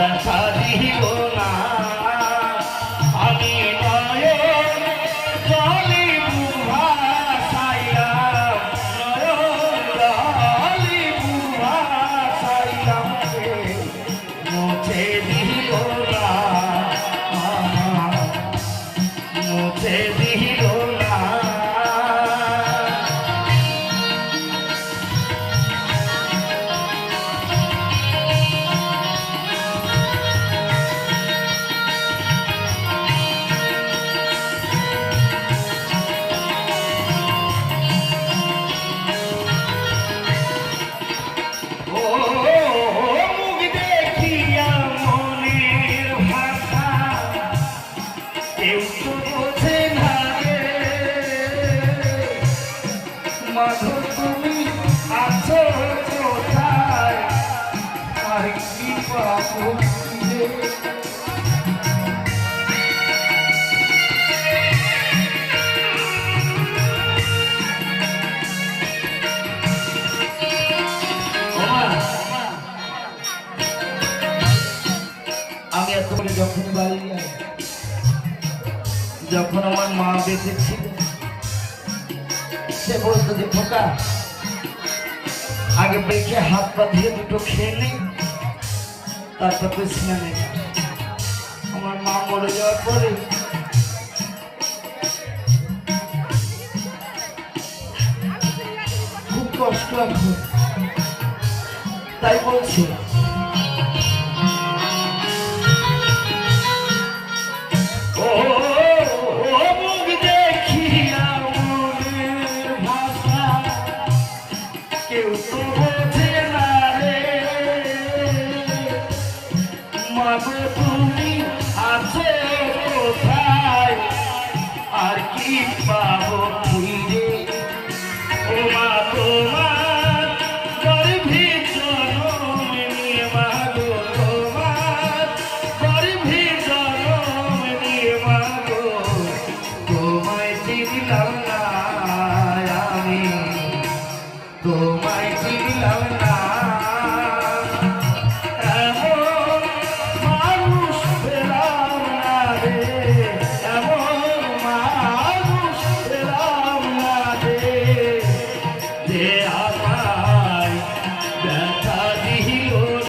দেখা দিল না আমি নয়ন জলে বুক ভাসাইলাম নয়ন জলে বুক ভাসাইলাম মুছে দিল না মুছে দিল না মাধব তুমি আছো কোথায় আর কি পাবো আমি এতক্ষণে যখন বাড়ি যাই যখন আমার মা বেঁচে ছিল সে বলতো যে খোকা আগে বেঁকে হাত পা দিয়ে দুটো খেয়ে নেই তারপর তো স্নানে যা। আমার মা মরে যাওয়ার পরে খুব কষ্ট এখন তাই বলছি কেউ তো বোঝে না রে মাগো তুমি আছো কোথায় আর কি